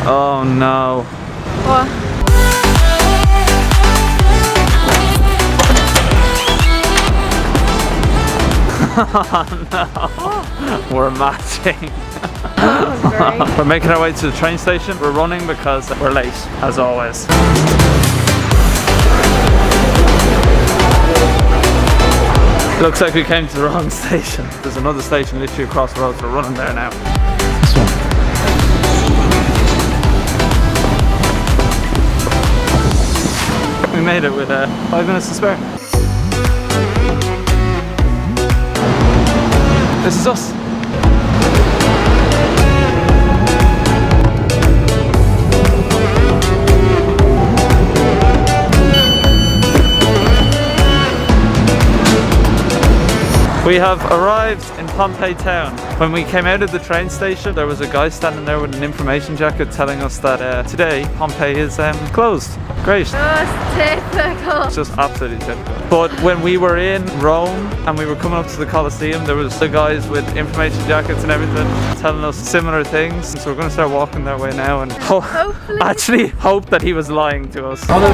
Oh no. What? Oh no. We're matching. That was great. We're making our way to the train station. We're running because we're late, as always. Looks like we came to the wrong station. There's another station literally across the road, so we're running there now. This one. We made it with 5 minutes to spare. This is us. We have arrived in Pompeii town. When we came out of the train station, there was a guy standing there with an information jacket telling us that today Pompeii is closed. Great. Just typical. It's just absolutely typical. But when we were in Rome and we were coming up to the Colosseum, there was the guys with information jackets and everything telling us similar things. So we're going to start walking that way now and Hopefully. actually hope that he was lying to us. Pompeii.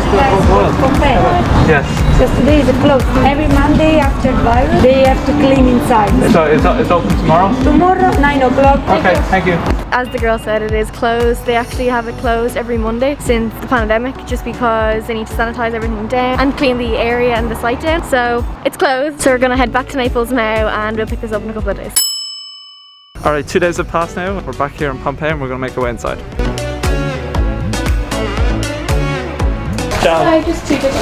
Yes. Just today is closed. Every Monday after virus, they have to clean inside. So it's open tomorrow? Tomorrow, 9 o'clock. Okay, thank you. As the girl said, it is closed. They actually have it closed every Monday since the pandemic, just because they need to sanitize everything down and clean the area and the site down. So it's closed. So we're gonna head back to Naples now and we'll pick this up in a couple of days. Alright, 2 days have passed now. We're back here in Pompeii and we're gonna make our way inside. Ciao. I just took it.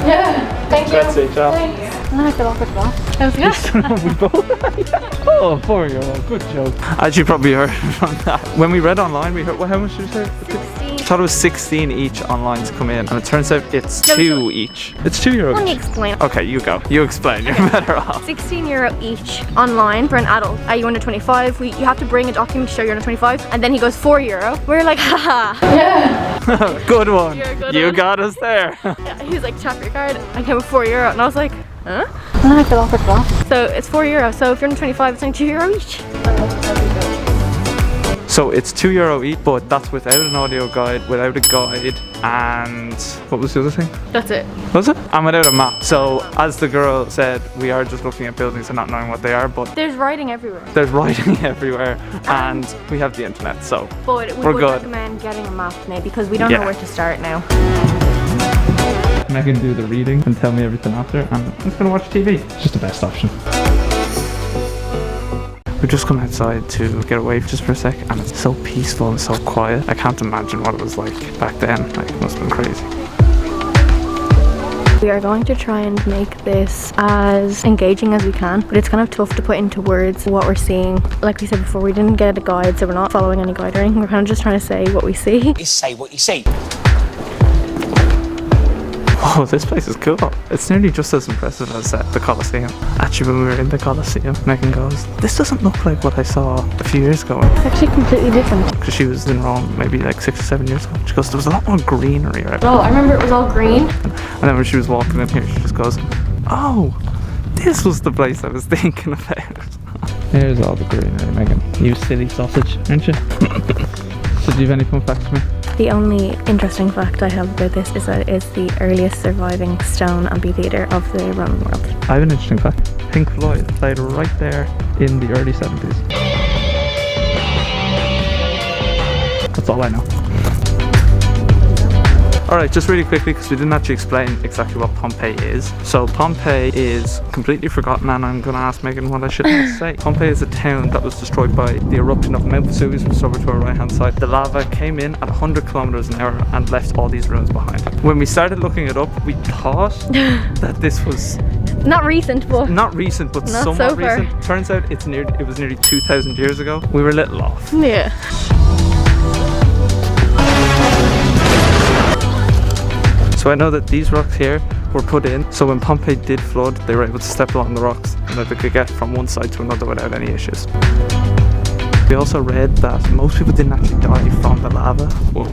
Yeah, thank you. Grazie, ciao. Thanks. I feel awkward as well. That was good. We both. Oh, 4-year-old. Good joke. As you probably heard from that. When we read online, we heard, well, how much did you say? 16. I thought it was 16 each online to come in, and it turns out it's No, 2 each. It's €2 Let me each. explain. Okay, you go. You explain. You're better off. €16 each online for an adult. Are you under 25? You have to bring a document to show you're under 25, and then he goes €4. We're like, haha. Yeah. Good one. You're a good You one. got us there. He was like, tap your card. I came with €4, and I was like, huh? And I feel awkward as well. So it's €4. So if you're under 25, it's only €2 each. So it's €2 each, but that's without an audio guide, without a guide, and what was the other thing? That's it. Was it? And without a map. So as the girl said, we are just looking at buildings and not knowing what they are, but There's writing everywhere. there's writing everywhere, and we have the internet, so But we we're would good. recommend getting a map now because we don't Yeah. know where to start now. Megan do the reading and tell me everything after, and I'm just gonna watch TV. It's just the best option. We've just come outside to get away just for a sec, and it's so peaceful and so quiet. I can't imagine what it was like back then. Like, it must have been crazy. We are going to try and make this as engaging as we can, but it's kind of tough to put into words what we're seeing. Like we said before, we didn't get a guide, so we're not following any guide or anything. We're kind of just trying to say what we see. Is say what you see. Oh, this place is cool. It's nearly just as impressive as the Colosseum. Actually, when we were in the Colosseum, Megan goes, this doesn't look like what I saw a few years ago. It's actually completely different. Because she was in Rome maybe like 6 or 7 years ago. She goes, there was a lot more greenery around. Oh, I remember it was all green. And then when she was walking in here, she just goes, oh, this was the place I was thinking about. There's all the greenery, Megan. You silly sausage, aren't you? So do you have any fun facts for me? The only interesting fact I have about this is that it is the earliest surviving stone amphitheatre of the Roman world. I have an interesting fact. Pink Floyd played right there in the early 70s. That's all I know. Alright, just really quickly, because we didn't actually explain exactly what Pompeii is. So Pompeii is completely forgotten, and I'm going to ask Megan what I should say. Pompeii is a town that was destroyed by the eruption of Mount Vesuvius, which is over to our right hand side. The lava came in at 100 kilometers an hour and left all these ruins behind. When we started looking it up, we thought that this was Not recent, but not recent, but Not somewhat so far. recent. Turns out it was nearly 2,000 years ago. We were a little off. yeah. So I know that these rocks here were put in, so when Pompeii did flood, they were able to step along the rocks and that they could get from one side to another without any issues. We also read that most people didn't actually die from the lava. Whoa.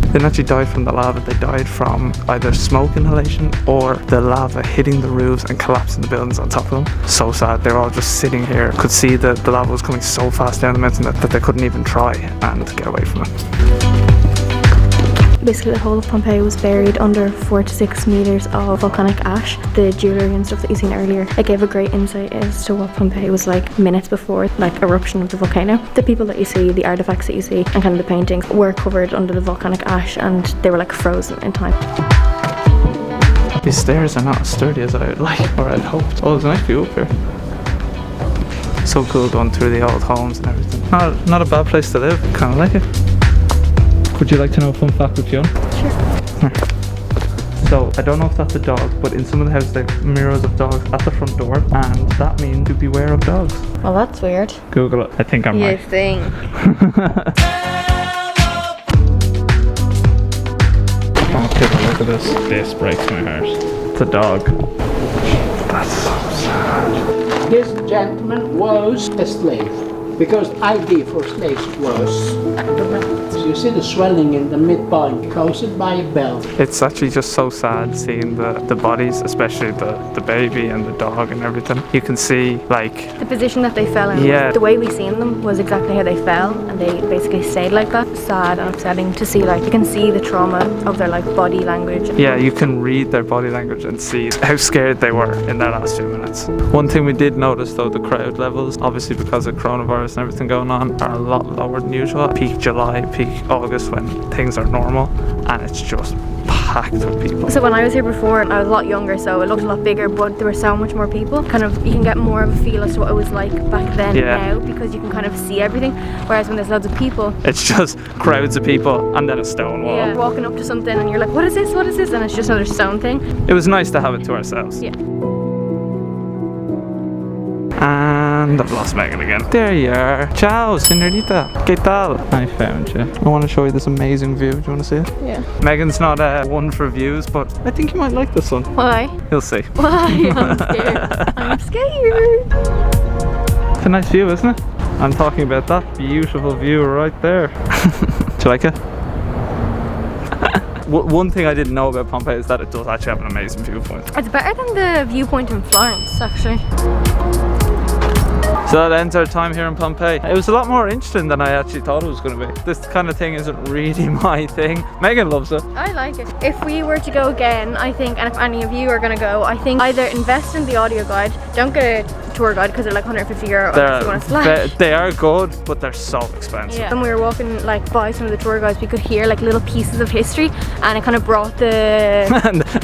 They didn't actually die from the lava, they died from either smoke inhalation or the lava hitting the roofs and collapsing the buildings on top of them. So sad, they were all just sitting here, could see that the lava was coming so fast down the mountain that they couldn't even try and get away from it. Basically the whole of Pompeii was buried under 4 to 6 meters of volcanic ash. The jewellery and stuff that you seen earlier, it gave a great insight as to what Pompeii was like minutes before like eruption of the volcano. The people that you see, the artifacts that you see and kind of the paintings were covered under the volcanic ash and they were like frozen in time. These stairs are not as sturdy as I would like or I'd hoped. Oh, there's a nice view up here. So cool going through the old homes and everything. Not a bad place to live, kind of like it. Would you like to know a fun fact with Fionn? Sure. So, I don't know if that's a dog, but in some of the houses they have mirrors of dogs at the front door, and that means to beware of dogs. Well, that's weird. Google it. I think I'm right. You think? Oh, people, look at this. This breaks my heart. It's a dog. That's so sad. This gentleman was a slave because ID for slaves was the belt. You see the swelling in the midpoint caused by a belt. It's actually just so sad seeing the bodies, especially the baby and the dog and everything. You can see like The position that they fell in. Yeah. The way we seen them was exactly how they fell, and they basically stayed like that. Sad and upsetting to see. Like you can see the trauma of their like body language. yeah, you can read their body language and see how scared they were in their last few minutes. One thing we did notice though, the crowd levels, obviously because of coronavirus and everything going on, are a lot lower than usual. Peak July, peak August when things are normal, and it's just packed with people. So when I was here before, I was a lot younger, so it looked a lot bigger, but there were so much more people. Kind of, you can get more of a feel as to what it was like back then Yeah. now, because you can kind of see everything. Whereas when there's loads of people, It's just crowds of people and then a stone wall. yeah, walking up to something and you're like, what is this? What is this? And it's just another stone thing. It was nice to have it to ourselves. Yeah. And I've lost Megan again. There you are. Ciao, señorita. ¿Qué tal? I found you. I want to show you this amazing view. Do you want to see it? Yeah. Megan's not one for views, but I think you might like this one. Why? You'll see. Why? I'm scared. I'm scared. It's a nice view, isn't it? I'm talking about that beautiful view right there. Do you like it? One thing I didn't know about Pompeii is that it does actually have an amazing viewpoint. It's better than the viewpoint in Florence, actually. So that ends our time here in Pompeii. It was a lot more interesting than I actually thought it was going to be. This kind of thing isn't really my thing. Megan loves it. I like it. If we were to go again, I think, and if any of you are going to go, I think either invest in the audio guide, don't get a tour guide because they're like €150 unless you want to slash. They are good, but they're so expensive. Yeah. When we were walking like by some of the tour guides, we could hear like little pieces of history, and it kind of brought the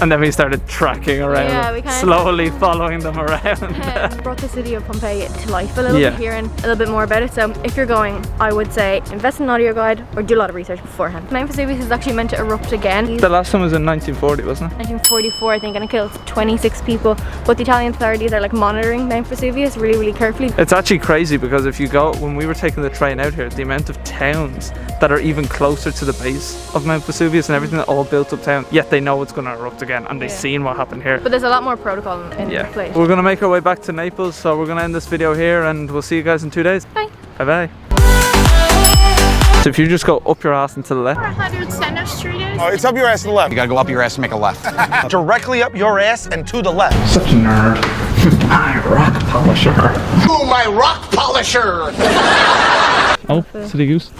and then we started tracking around, Yeah, we kinda- slowly following them around. brought the city of Pompeii to life a little Yeah. bit, hearing a little bit more about it. So if you're going, I would say invest in an audio guide or do a lot of research beforehand. Mount Vesuvius is actually meant to erupt again. The last one was in 1940, wasn't it? 1944, I think, and it killed 26 people. But the Italian authorities are like monitoring Mount Vesuvius really, really carefully. It's actually crazy because if you go, when we were taking the train out here, the amount of towns that are even closer to the base of Mount Vesuvius and everything, all built up town, yet they know it's going to erupt again and they've seen what happened here. But there's a lot more protocol in place. We're going to make our way back to Naples, so we're going to end this video here and we'll see you guys in 2 days. Bye. Bye bye. So if you just go up your ass and to the left. 100 Center Street is. Oh, it's up your ass to the left. You gotta go up your ass and make a left. Directly up your ass and to the left. Such a nerd. My rock polisher. Ooh, my rock polisher! Oh, silly goose.